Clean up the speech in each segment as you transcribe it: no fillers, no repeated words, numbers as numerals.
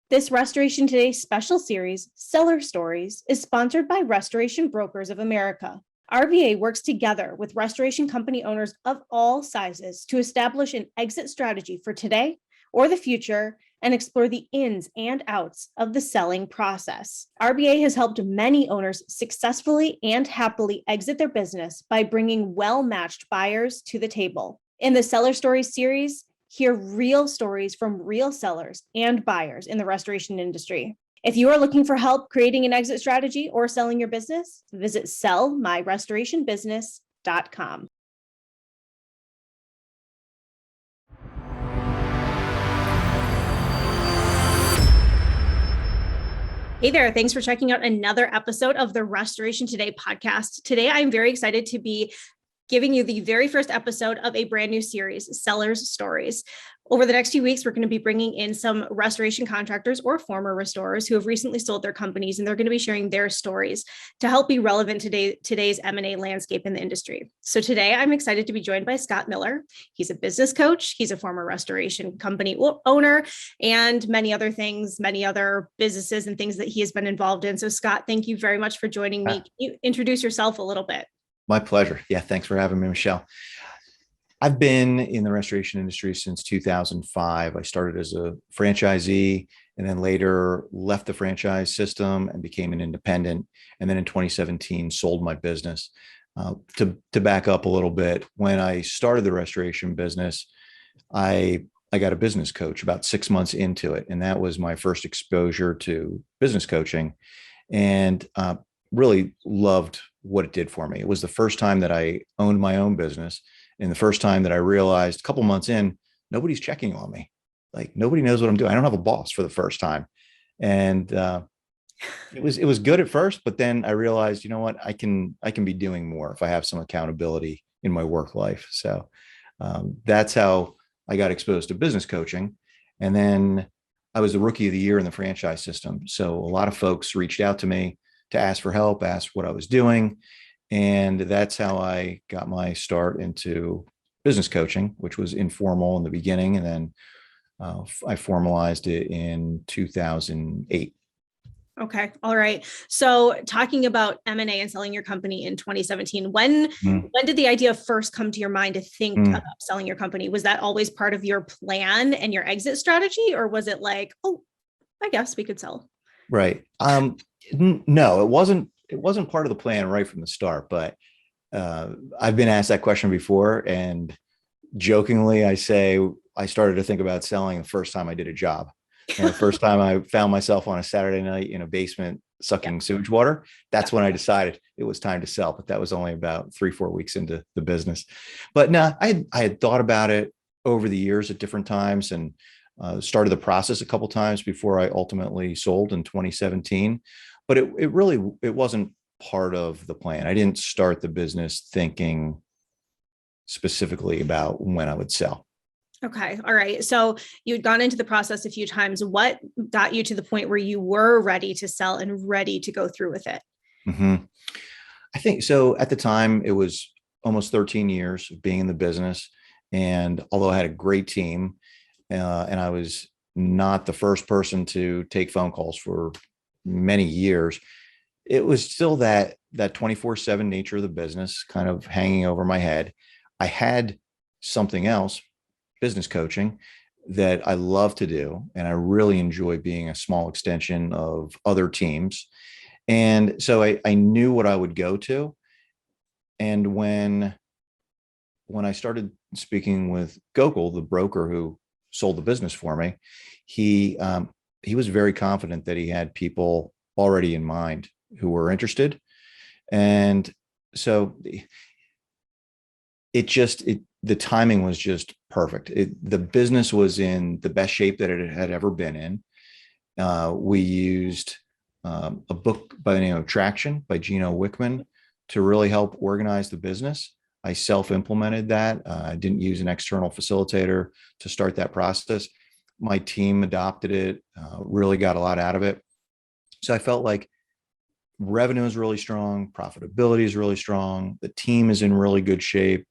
This Restoration Today special series, Seller Stories, is sponsored by Restoration Brokers of America. RBA works together with restoration company owners of all sizes to establish an exit strategy for today or the future and explore the ins and outs of the selling process. RBA has helped many owners successfully and happily exit their business by bringing well-matched buyers to the table. In the Seller Stories series, hear real stories from real sellers and buyers in the restoration industry. If you are looking for help creating an exit strategy or selling your business, visit sellmyrestorationbusiness.com. Hey there, thanks for checking out another episode of the Restoration Today podcast. Today, I'm very excited to be giving you the very first episode of a brand new series, Sellers Stories. Over the next few weeks, we're going to be bringing in some restoration contractors or former restorers who have recently sold their companies, and they're going to be sharing their stories to help be relevant to today's M&A landscape in the industry. So today, I'm excited to be joined by Scott Miller. He's a business coach. He's a former restoration company owner, and many other things, many other businesses and things that he has been involved in. So Scott, thank you very much for joining me. Can you introduce yourself a little bit? My pleasure. Yeah, thanks for having me, Michelle. I've been in the restoration industry since 2005. I started as a franchisee and then later left the franchise system and became an independent. And then in 2017, sold my business. To back up a little bit, when I started the restoration business, I got a business coach about 6 months into it. And that was my first exposure to business coaching, and really loved what it did for me. It was the first time that I owned my own business, and the first time that I realized a couple months in, nobody's checking on me. Like, nobody knows what I'm doing. I don't have a boss for the first time. And it was good at first, but then I realized, you know what, I can be doing more if I have some accountability in my work life. So that's how I got exposed to business coaching. And then I was the rookie of the year in the franchise system. So a lot of folks reached out to me to ask for help, ask what I was doing. And that's how I got my start into business coaching, which was informal in the beginning. And then I formalized it in 2008. Okay. All right. So talking about M&A and selling your company in 2017, when did the idea first come to your mind to think about selling your company? Was that always part of your plan and your exit strategy? Or was it like, oh, I guess we could sell? Right. No, it wasn't part of the plan right from the start, but I've been asked that question before, and jokingly I say I started to think about selling the first time I did a job. And the first time I found myself on a Saturday night in a basement sucking sewage water, that's when I decided it was time to sell. But that was only about 3-4 weeks into the business. But no, I had thought about it over the years at different times, and started the process a couple times before I ultimately sold in 2017. But it wasn't part of the plan. I didn't start the business thinking specifically about when I would sell. Okay. All right. So you'd gone into the process a few times. What got you to the point where you were ready to sell and ready to go through with it? Mm-hmm. I think so. At the time, it was almost 13 years of being in the business. And although I had a great team, and I was not the first person to take phone calls for many years, it was still that 24/7 nature of the business kind of hanging over my head. I had something else, business coaching, that I love to do, and I really enjoy being a small extension of other teams. And so I knew what I would go to. And when I started speaking with Gokul, the broker who sold the business for me, he was very confident that he had people already in mind who were interested. And so the timing was just perfect. The business was in the best shape that it had ever been in. We used a book by the name of Traction by Gino Wickman to really help organize the business. I self-implemented that. I didn't use an external facilitator to start that process. My team adopted it, really got a lot out of it. So I felt like revenue is really strong, profitability is really strong, the team is in really good shape.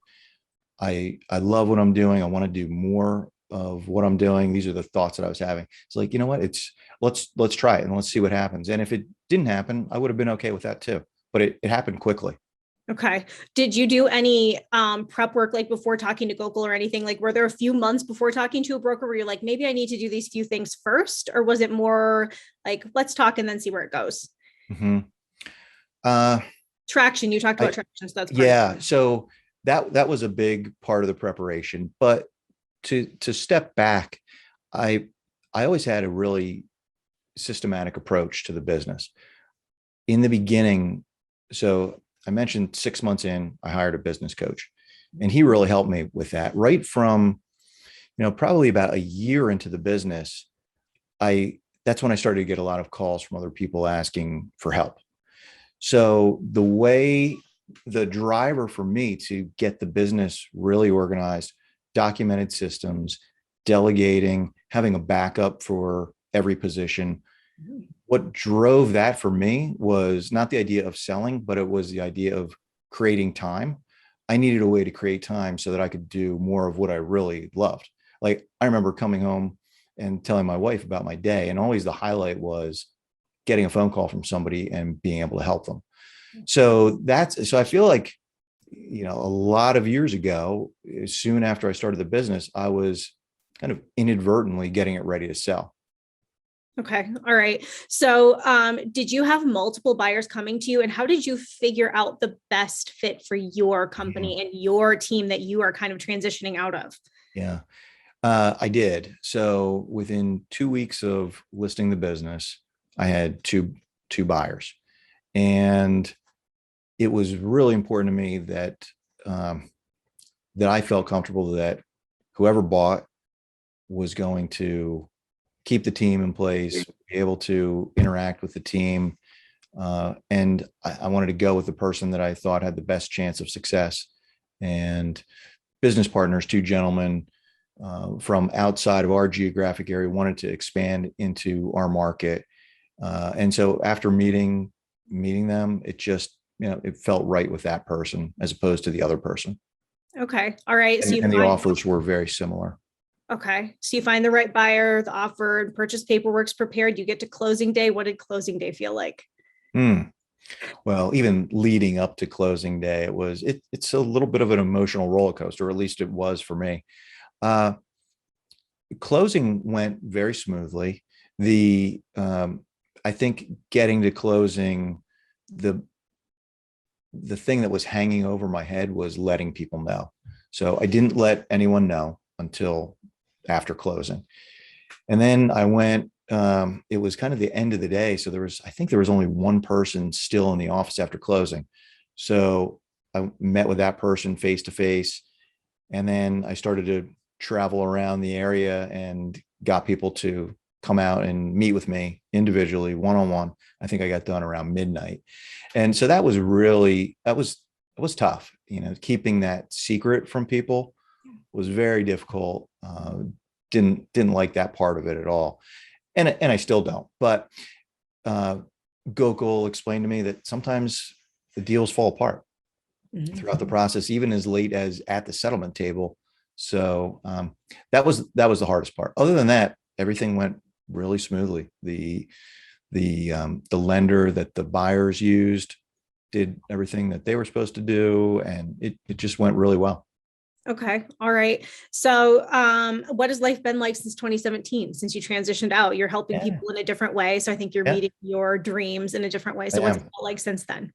I love what I'm doing. I want to do more of what I'm doing. These are the thoughts that I was having. It's like, you know what? Let's try it and let's see what happens. And if it didn't happen, I would have been okay with that too. But it happened quickly. Okay. Did you do any prep work like before talking to Gokul or anything? Like, were there a few months before talking to a broker where you're like, maybe I need to do these few things first? Or was it more like, let's talk and then see where it goes? Mm-hmm. Uh, Traction. You talked about traction. So that's part yeah. of it. So that was a big part of the preparation. But to step back, I always had a really systematic approach to the business in the beginning. So I mentioned 6 months in, I hired a business coach, and he really helped me with that. Right from, probably about a year into the business, that's when I started to get a lot of calls from other people asking for help. So the driver for me to get the business really organized, documented systems, delegating, having a backup for every position. What drove that for me was not the idea of selling, but it was the idea of creating time. I needed a way to create time so that I could do more of what I really loved. Like, I remember coming home and telling my wife about my day, and always the highlight was getting a phone call from somebody and being able to help them. So I feel like, a lot of years ago, soon after I started the business, I was kind of inadvertently getting it ready to sell. Okay. All right. So, did you have multiple buyers coming to you, and how did you figure out the best fit for your company and your team that you are kind of transitioning out of? Yeah, I did. So within 2 weeks of listing the business, I had two buyers, and it was really important to me that I felt comfortable that whoever bought was going to keep the team in place, be able to interact with the team. And I wanted to go with the person that I thought had the best chance of success. And business partners, two gentlemen from outside of our geographic area, wanted to expand into our market. And so after meeting them, it just, it felt right with that person as opposed to the other person. Okay. All right. And the offers were very similar. Okay. So you find the right buyer, the offer and purchase paperwork's prepared. You get to closing day. What did closing day feel like? Well, even leading up to closing day, it's a little bit of an emotional roller coaster, or at least it was for me. Closing went very smoothly. I think getting to closing, the thing that was hanging over my head was letting people know. So I didn't let anyone know until after closing. And then I went, it was kind of the end of the day. So I think there was only one person still in the office after closing. So I met with that person face to face. And then I started to travel around the area and got people to come out and meet with me individually, one-on-one. I think I got done around midnight. And so that was tough. Keeping that secret from people was very difficult. Didn't like that part of it at all. And I still don't, but Gokul explained to me that sometimes the deals fall apart throughout the process, even as late as at the settlement table. So that was the hardest part. Other than that, everything went really smoothly. The lender that the buyers used did everything that they were supposed to do, and it just went really well. Okay. All right. So, what has life been like since 2017, since you transitioned out? You're helping people in a different way. So I think you're meeting your dreams in a different way. So what's it felt like since then?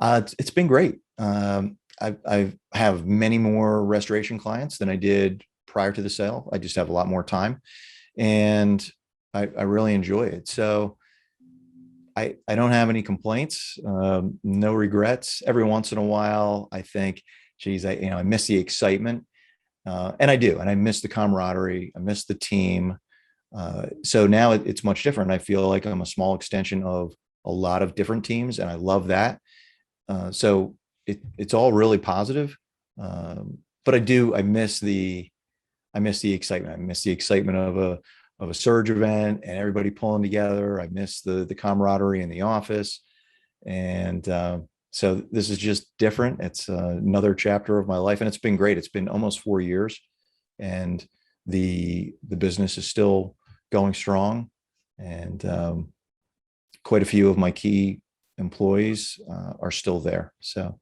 It's been great. I have many more restoration clients than I did prior to the sale. I just have a lot more time, and I really enjoy it. So I don't have any complaints, no regrets. Every once in a while, I think, geez, I miss the excitement, and I do, and I miss the camaraderie. I miss the team. So now it's much different. I feel like I'm a small extension of a lot of different teams, and I love that. So it's all really positive. But I miss the excitement. I miss the excitement of a surge event and everybody pulling together. I miss the camaraderie in the office. And so this is just different. It's another chapter of my life, and it's been great. It's been almost 4 years, and the business is still going strong, and quite a few of my key employees are still there. So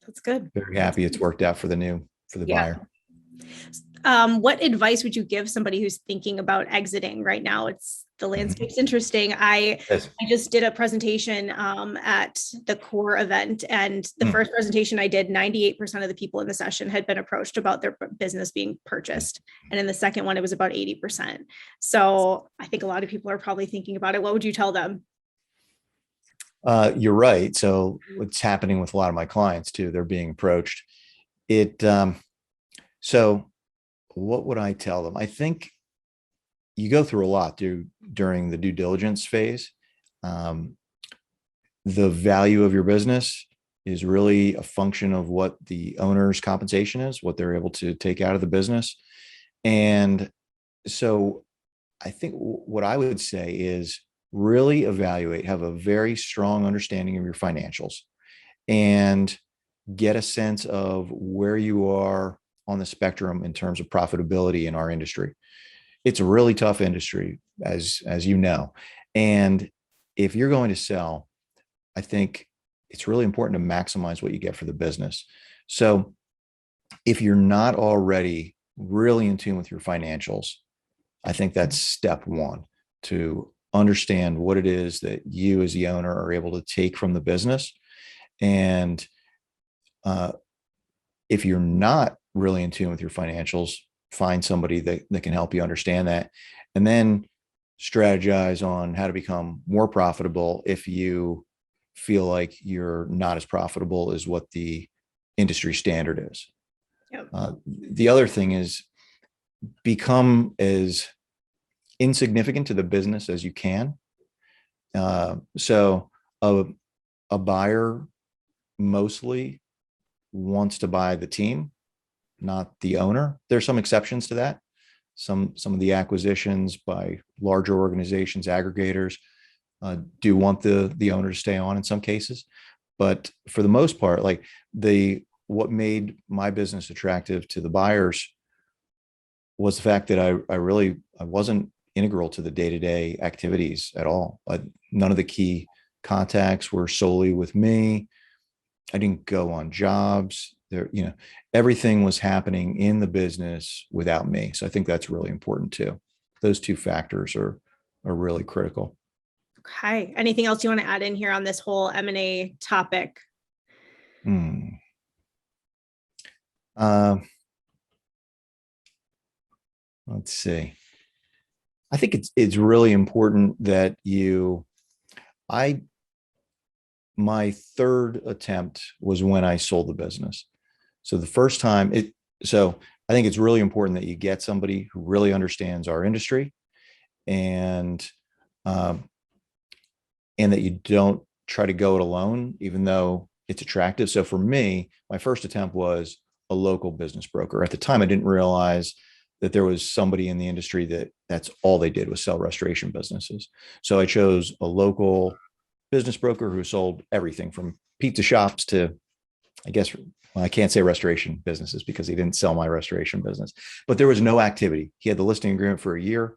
That's good. very happy it's worked out for the buyer. What advice would you give somebody who's thinking about exiting right now? The landscape's interesting. I just did a presentation at the CORE event, and the first presentation I did, 98% of the people in the session had been approached about their business being purchased. And in the second one, it was about 80%. So I think a lot of people are probably thinking about it. What would you tell them? You're right. So what's happening with a lot of my clients too, they're being approached. So what would I tell them? I think you go through a lot during the due diligence phase. The value of your business is really a function of what the owner's compensation is, what they're able to take out of the business. And so I think what I would say is really evaluate, have a very strong understanding of your financials, and get a sense of where you are on the spectrum in terms of profitability in our industry. It's a really tough industry, as you know. And if you're going to sell, I think it's really important to maximize what you get for the business. So if you're not already really in tune with your financials, I think that's step one, to understand what it is that you as the owner are able to take from the business. And if you're not really in tune with your financials, find somebody that can help you understand that, and then strategize on how to become more profitable if you feel like you're not as profitable as what the industry standard is. Yep. The other thing is become as insignificant to the business as you can. So a buyer mostly wants to buy the team, not the owner. There's some exceptions to that. Some of the acquisitions by larger organizations, aggregators, do want the owner to stay on in some cases. But for the most part, like what made my business attractive to the buyers was the fact that I wasn't integral to the day-to-day activities at all. None of the key contacts were solely with me. I didn't go on jobs there. Everything was happening in the business without me. So I think that's really important too. Those two factors are really critical. Okay. Anything else you want to add in here on this whole M&A topic? Let's see. I think it's really important that my third attempt was when I sold the business. So the first time so I think it's really important that you get somebody who really understands our industry, and that you don't try to go it alone, even though it's attractive. So for me, my first attempt was a local business broker. At the time, I didn't realize that there was somebody in the industry that's all they did was sell restoration businesses. So I chose a local business broker who sold everything from pizza shops to, I can't say restoration businesses because he didn't sell my restoration business, but there was no activity. He had the listing agreement for a year,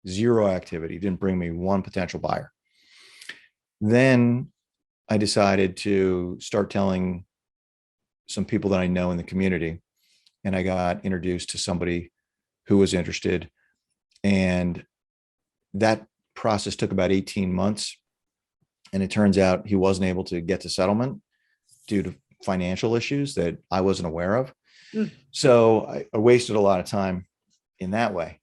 zero activity. He didn't bring me one potential buyer. Then I decided to start telling some people that I know in the community, and I got introduced to somebody who was interested. And that process took about 18 months. And it turns out he wasn't able to get to settlement due to financial issues that I wasn't aware of. So I wasted a lot of time in that way.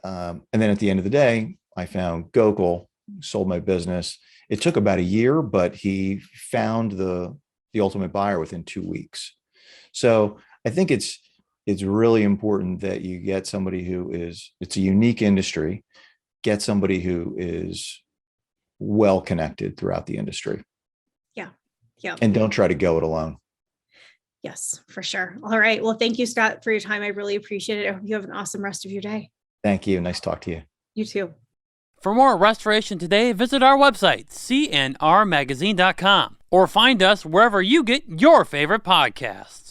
And then at the end of the day, I found Gokul, sold my business. It took about a year, but he found the ultimate buyer within 2 weeks. So I think it's really important that you get somebody it's a unique industry, get somebody who is well connected throughout the industry. Yeah. And don't try to go it alone. Yes, for sure. All right. Well, thank you, Scott, for your time. I really appreciate it. I hope you have an awesome rest of your day. Thank you. Nice to talk to you. You too. For more Restoration Today, visit our website, cnrmagazine.com, or find us wherever you get your favorite podcasts.